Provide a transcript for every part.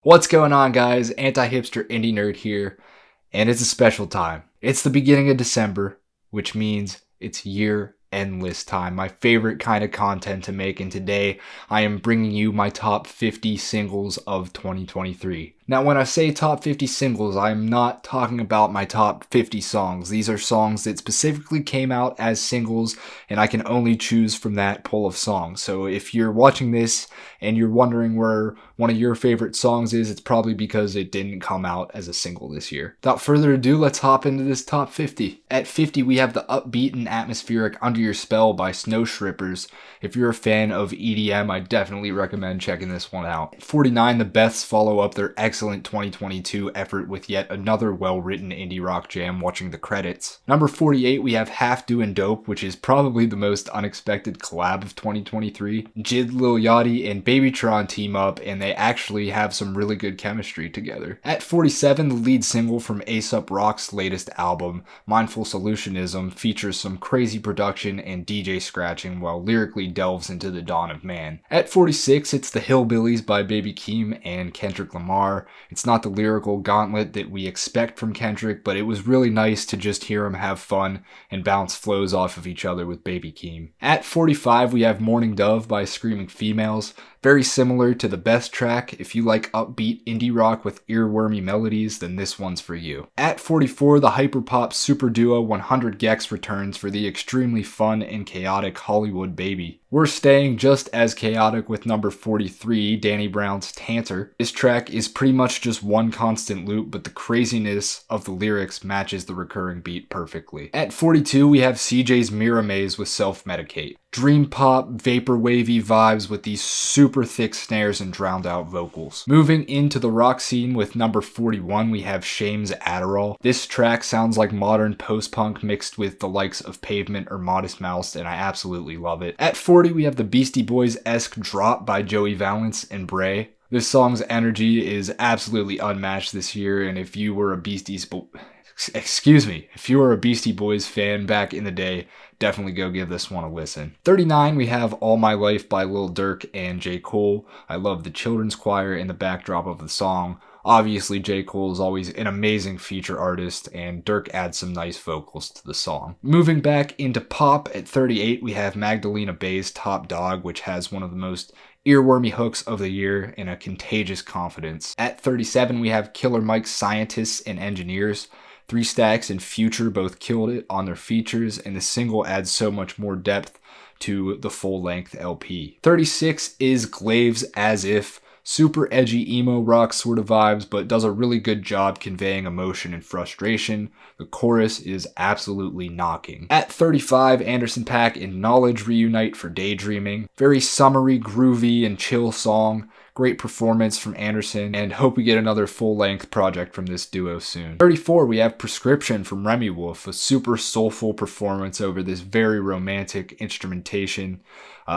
What's going on, guys? Anti-hipster indie nerd here, and it's a special time. It's the beginning of December, which means it's year-end list time, my favorite kind of content to make, and today I am bringing you my top 50 singles of 2023. Now, when I say top 50 singles, I'm not talking about my top 50 songs. These are songs that specifically came out as singles, and I can only choose from that pool of songs. So if you're watching this and you're wondering where one of your favorite songs is, it's probably because it didn't come out as a single this year. Without further ado, let's hop into this top 50. At 50, we have the upbeat and atmospheric Under Your Spell by Snow Shrippers. If you're a fan of EDM, I definitely recommend checking this one out. At 49, the Beths follow up their excellent 2022 effort with yet another well-written indie rock jam, Watching the Credits. Number 48, we have Half Doin' Dope, which is probably the most unexpected collab of 2023. Jid, Lil Yachty, and Babytron team up, and they actually have some really good chemistry together. At 47, the lead single from A$AP Rock's latest album, Mindful Solutionism, features some crazy production and DJ scratching while lyrically delves into the dawn of man. At 46, it's The Hillbillies by Baby Keem and Kendrick Lamar. It's not the lyrical gauntlet that we expect from Kendrick, but it was really nice to just hear him have fun and bounce flows off of each other with Baby Keem. At 45, we have Morning Dove by Screaming Females. Very similar to the Best track. If you like upbeat indie rock with earwormy melodies, then this one's for you. At 44, the hyperpop super duo 100 gecs returns for the extremely fun and chaotic Hollywood Baby. We're staying just as chaotic with number 43, Danny Brown's Tanter. This track is pretty much just one constant loop, but the craziness of the lyrics matches the recurring beat perfectly. At 42, we have CJ's Mira Maze with Self-Medicate. Dream pop, vaporwavy vibes with these super thick snares and drowned out vocals. Moving into the rock scene with number 41, we have Shame's Adderall. This track sounds like modern post-punk mixed with the likes of Pavement or Modest Mouse, and I absolutely love it. At 40, we have the Beastie Boys-esque Drop by Joey Valance and Bray. This song's energy is absolutely unmatched this year, and if you were a Beastie Boys fan back in the day, definitely go give this one a listen. 39, we have All My Life by Lil Durk and J. Cole. I love the children's choir and the backdrop of the song. Obviously, J. Cole is always an amazing feature artist, and Durk adds some nice vocals to the song. Moving back into pop, at 38, we have Magdalena Bay's Top Dog, which has one of the most earwormy hooks of the year and a contagious confidence. At 37, we have Killer Mike's Scientists and Engineers. 3 Stacks and Future both killed it on their features, and the single adds so much more depth to the full-length LP. 36 is Glaive's As If. Super edgy emo rock sort of vibes, but does a really good job conveying emotion and frustration. The chorus is absolutely knocking. At 35, Anderson .Paak and Knowledge reunite for Daydreaming. Very summery, groovy, and chill song. Great performance from Anderson, and hope we get another full-length project from this duo soon. 34, we have Prescription from Remy Wolf, a super soulful performance over this very romantic instrumentation.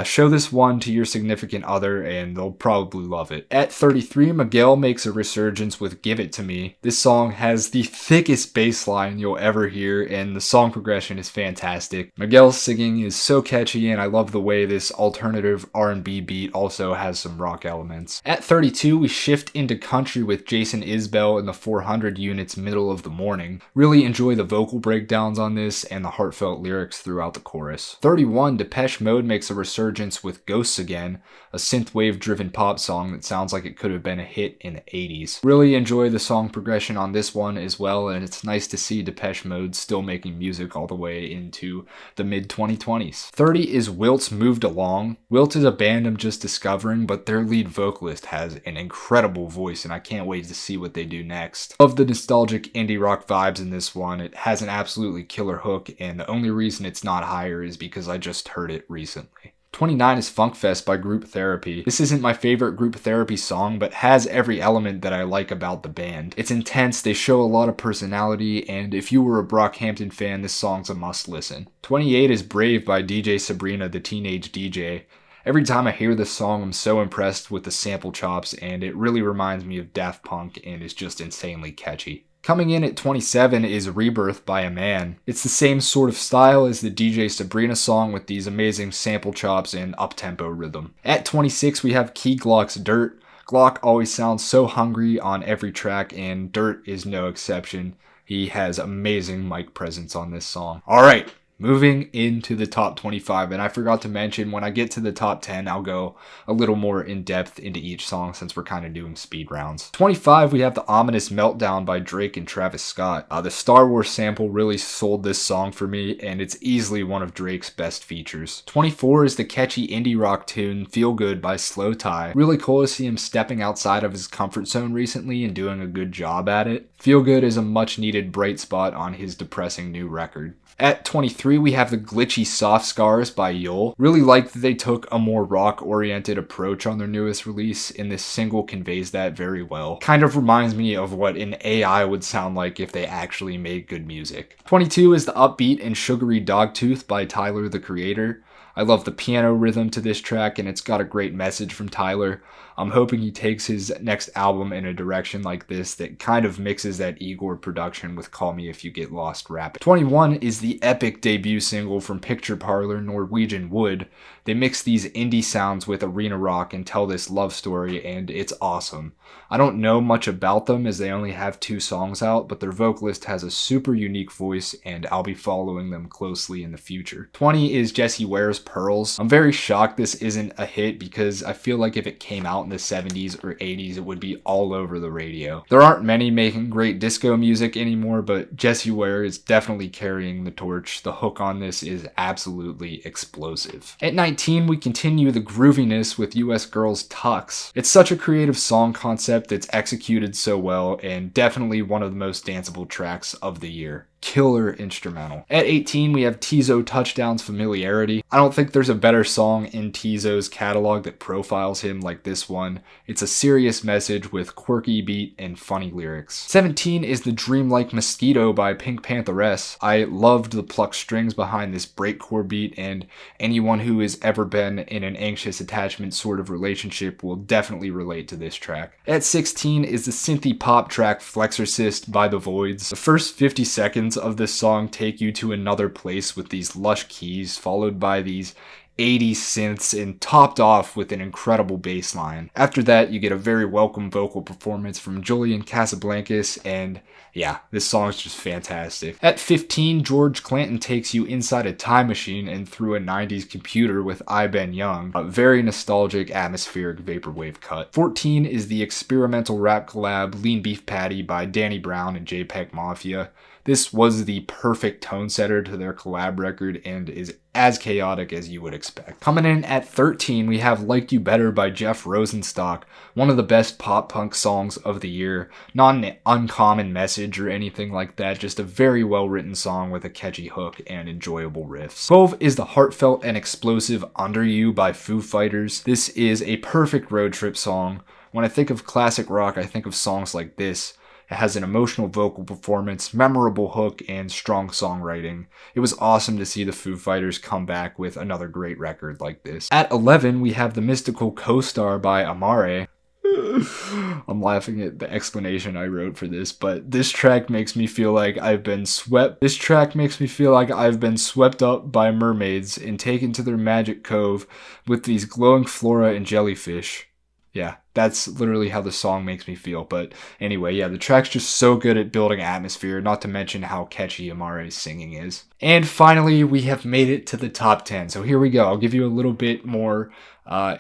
Show this one to your significant other and they'll probably love it. At 33, Miguel makes a resurgence with Give It To Me. This song has the thickest bass line you'll ever hear, and the song progression is fantastic. Miguel's singing is so catchy, and I love the way this alternative R&B beat also has some rock elements. At 32, we shift into country with Jason Isbell and the 400 Units Middle of the Morning. Really enjoy the vocal breakdowns on this and the heartfelt lyrics throughout the chorus. 31, Depeche Mode makes a resurgence with Ghosts Again, a synthwave driven pop song that sounds like it could have been a hit in the 80s. Really enjoy the song progression on this one as well, and it's nice to see Depeche Mode still making music all the way into the mid 2020s. 30 is Wilt's Moved Along. Wilt is a band I'm just discovering, but their lead vocalist has an incredible voice, and I can't wait to see what they do next. Love the nostalgic indie rock vibes in this one. It has an absolutely killer hook, and the only reason it's not higher is because I just heard it recently. 29 is Funkfest by Group Therapy. This isn't my favorite Group Therapy song, but has every element that I like about the band. It's intense, they show a lot of personality, and if you were a Brockhampton fan, this song's a must listen. 28 is Brave by DJ Sabrina, the Teenage DJ. Every time I hear this song, I'm so impressed with the sample chops, and it really reminds me of Daft Punk and is just insanely catchy. Coming in at 27 is Rebirth by A Man. It's the same sort of style as the DJ Sabrina song with these amazing sample chops and up-tempo rhythm. At 26 we have Key Glock's Dirt. Glock always sounds so hungry on every track, and Dirt is no exception. He has amazing mic presence on this song. All right, moving into the top 25, and I forgot to mention, when I get to the top 10, I'll go a little more in depth into each song since we're kind of doing speed rounds. 25, we have the Ominous Meltdown by Drake and Travis Scott. The Star Wars sample really sold this song for me, and it's easily one of Drake's best features. 24 is the catchy indie rock tune Feel Good by Slow Tie. Really cool to see him stepping outside of his comfort zone recently and doing a good job at it. Feel Good is a much needed bright spot on his depressing new record. At 23, we have the glitchy Soft Scars by Yul. Really like that they took a more rock-oriented approach on their newest release, and this single conveys that very well. Kind of reminds me of what an AI would sound like if they actually made good music. 22 is the upbeat and sugary Dogtooth by Tyler, the Creator. I love the piano rhythm to this track, and it's got a great message from Tyler. I'm hoping he takes his next album in a direction like this that kind of mixes that Igor production with Call Me If You Get Lost rap. 21 is the epic debut single from Picture Parlor, Norwegian Wood. They mix these indie sounds with arena rock and tell this love story, and it's awesome. I don't know much about them as they only have 2 songs out, but their vocalist has a super unique voice, and I'll be following them closely in the future. 20 is Jessie Ware's Pearls. I'm very shocked this isn't a hit because I feel like if it came out in the 70s or 80s, it would be all over the radio. There aren't many making great disco music anymore, but Jessie Ware is definitely carrying the torch. The hook on this is absolutely explosive. At 19, we continue the grooviness with US Girls Tux. It's such a creative song concept that's executed so well, and definitely one of the most danceable tracks of the year. Killer instrumental. At 18, we have Tizo Touchdown's Familiarity. I don't think there's a better song in Tizo's catalog that profiles him like this one. It's a serious message with quirky beat and funny lyrics. 17 is the Dreamlike Mosquito by Pink Pantheress. I loved the plucked strings behind this breakcore beat, and anyone who has ever been in an anxious attachment sort of relationship will definitely relate to this track. At 16 is the synthy pop track Flexorcist by The Voids. The first 50 seconds of this song take you to another place with these lush keys followed by these 80s synths and topped off with an incredible bass line. After that, you get a very welcome vocal performance from Julian Casablancas, and yeah, this song is just fantastic. At 15, George Clanton takes you inside a time machine and through a 90s computer with I Been Young, a very nostalgic atmospheric vaporwave cut. 14 is the experimental rap collab Lean Beef Patty by Danny Brown and JPEG Mafia. This was the perfect tone setter to their collab record and is as chaotic as you would expect. Coming in at 13, we have Like You Better by Jeff Rosenstock, one of the best pop punk songs of the year. Not an uncommon message or anything like that, just a very well written song with a catchy hook and enjoyable riffs. 12 is the heartfelt and explosive Under You by Foo Fighters. This is a perfect road trip song. When I think of classic rock, I think of songs like this. It has an emotional vocal performance, memorable hook, and strong songwriting. It was awesome to see the Foo Fighters come back with another great record like this. At 11, we have The Mystical Co-Star by Amare. I'm laughing at the explanation I wrote for this, but this track makes me feel like I've been swept. This track makes me feel like I've been swept up by mermaids and taken to their magic cove with these glowing flora and jellyfish. Yeah, that's literally how the song makes me feel. But anyway, yeah, the track's just so good at building atmosphere, not to mention how catchy Amare's singing is. And finally, we have made it to the top 10. So here we go. I'll give you a little bit more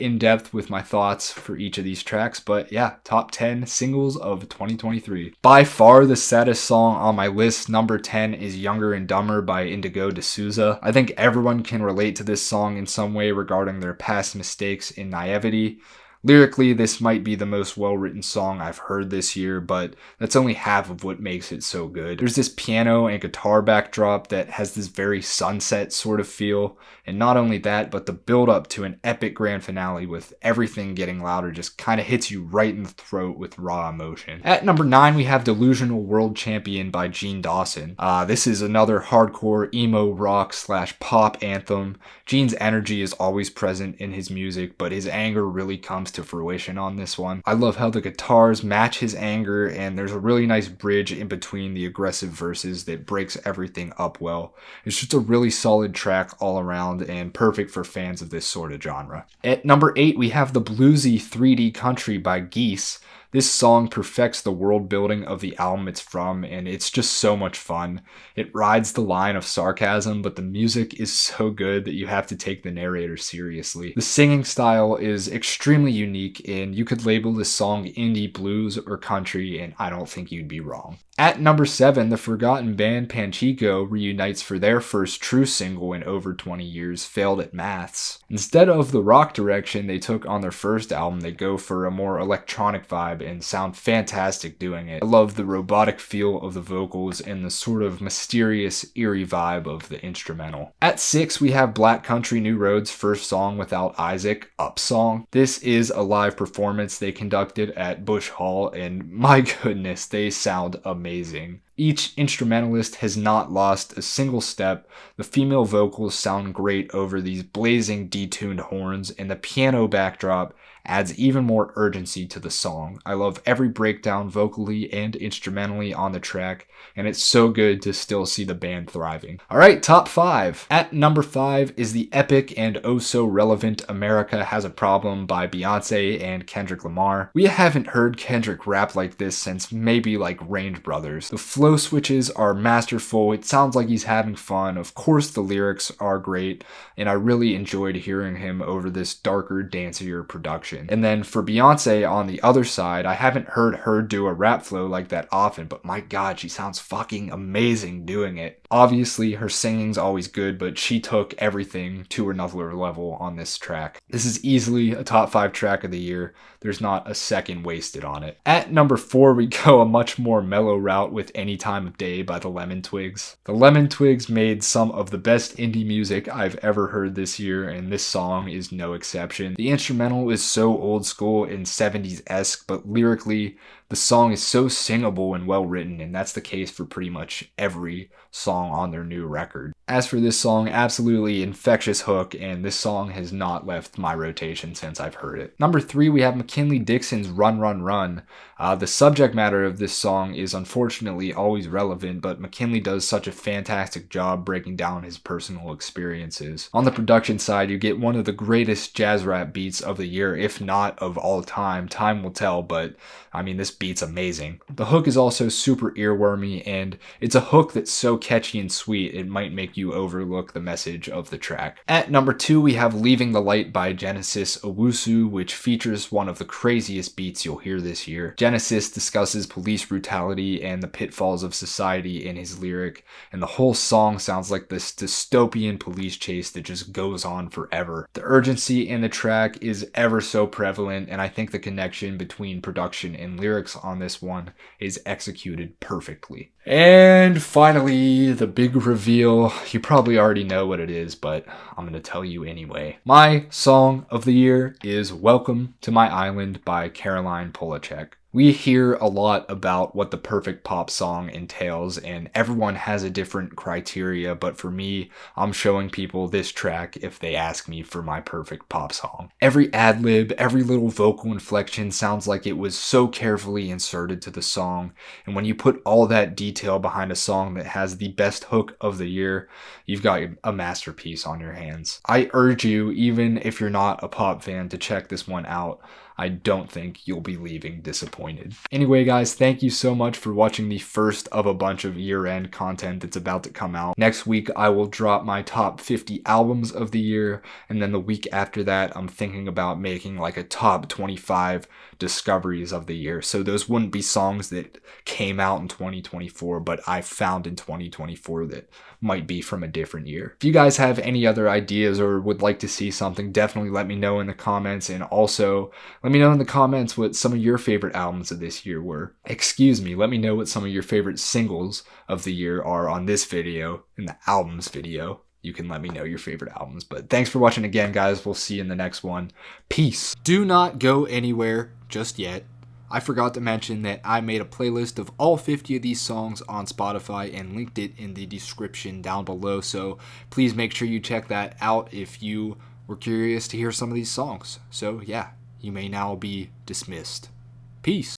in-depth with my thoughts for each of these tracks. But yeah, top 10 singles of 2023. By far the saddest song on my list, number 10, is Younger and Dumber by Indigo D'Souza. I think everyone can relate to this song in some way regarding their past mistakes and naivety. Lyrically, this might be the most well-written song I've heard this year, but that's only half of what makes it so good. There's this piano and guitar backdrop that has this very Sunset sort of feel, and not only that, but the build-up to an epic grand finale with everything getting louder just kind of hits you right in the throat with raw emotion. At number 9, we have Delusional World Champion by Gene Dawson. This is another hardcore emo rock / pop anthem. Gene's energy is always present in his music, but his anger really comes to fruition on this one. I love how the guitars match his anger, and there's a really nice bridge in between the aggressive verses that breaks everything up well. It's just a really solid track all around and perfect for fans of this sort of genre. At number 8, we have the bluesy 3D Country by Geese. This song perfects the world building of the album it's from, and it's just so much fun. It rides the line of sarcasm, but the music is so good that you have to take the narrator seriously. The singing style is extremely unique, and you could label this song indie blues or country, and I don't think you'd be wrong. At number 7, the forgotten band Panchico reunites for their first true single in over 20 years, Failed at Maths. Instead of the rock direction they took on their first album, they go for a more electronic vibe and sound fantastic doing it. I love the robotic feel of the vocals and the sort of mysterious, eerie vibe of the instrumental. At 6, we have Black Country New Road's first song without Isaac, Up Song. This is a live performance they conducted at Busch Hall, and my goodness, they sound amazing. Each instrumentalist has not lost a single step. The female vocals sound great over these blazing detuned horns, and the piano backdrop adds even more urgency to the song. I love every breakdown vocally and instrumentally on the track, and it's so good to still see the band thriving. Alright, top 5. At number 5 is the epic and oh so relevant America Has a Problem by Beyonce and Kendrick Lamar. We haven't heard Kendrick rap like this since maybe like Range Brothers. The flow switches are masterful, it sounds like he's having fun, of course the lyrics are great, and I really enjoyed hearing him over this darker, dancier production. And then for Beyonce on the other side, I haven't heard her do a rap flow like that often, but my god, she sounds fucking amazing doing it. Obviously, her singing's always good, but she took everything to another level on this track. This is easily a top 5 track of the year. There's not a second wasted on it. At number 4, we go a much more mellow route with Any Time of Day by the Lemon Twigs. The Lemon Twigs made some of the best indie music I've ever heard this year, and this song is no exception. The instrumental is so old school and 70s-esque, but lyrically, the song is so singable and well written, and that's the case for pretty much every song on their new record. As for this song, absolutely infectious hook, and this song has not left my rotation since I've heard it. Number 3, we have McKinley Dixon's Run Run Run. The subject matter of this song is unfortunately always relevant, but McKinley does such a fantastic job breaking down his personal experiences. On the production side, you get one of the greatest jazz rap beats of the year, if not of all time. Time will tell, but I mean, this beat's amazing. The hook is also super earwormy, and it's a hook that's so catchy and sweet it might make you overlook the message of the track. At number 2, we have Leaving the Light by Genesis Owusu, which features one of the craziest beats you'll hear this year. Genesis discusses police brutality and the pitfalls of society in his lyric, and the whole song sounds like this dystopian police chase that just goes on forever. The urgency in the track is ever so prevalent, and I think the connection between production and lyrics on this one is executed perfectly. And finally, the big reveal. You probably already know what it is, but I'm going to tell you anyway. My song of the year is Welcome to My Island by Caroline Polachek. We hear a lot about what the perfect pop song entails, and everyone has a different criteria, but for me, I'm showing people this track if they ask me for my perfect pop song. Every ad-lib, every little vocal inflection sounds like it was so carefully inserted to the song, and when you put all that detail behind a song that has the best hook of the year, you've got a masterpiece on your hands. I urge you, even if you're not a pop fan, to check this one out. I don't think you'll be leaving disappointed. Anyway, guys, thank you so much for watching the first of a bunch of year-end content that's about to come out. Next week, I will drop my top 50 albums of the year, and then the week after that, I'm thinking about making like a top 25 discoveries of the year. So those wouldn't be songs that came out in 2024, but I found in 2024 that might be from a different year. If you guys have any other ideas or would like to see something, definitely let me know in the comments, and also let me know in the comments what some of your favorite albums of this year were. Let me know what some of your favorite singles of the year are on this video, in the albums video. You can let me know your favorite albums. But thanks for watching again, guys. We'll see you in the next one. Peace. Do not go anywhere just yet. I forgot to mention that I made a playlist of all 50 of these songs on Spotify and linked it in the description down below. So please make sure you check that out if you were curious to hear some of these songs. So yeah. You may now be dismissed. Peace.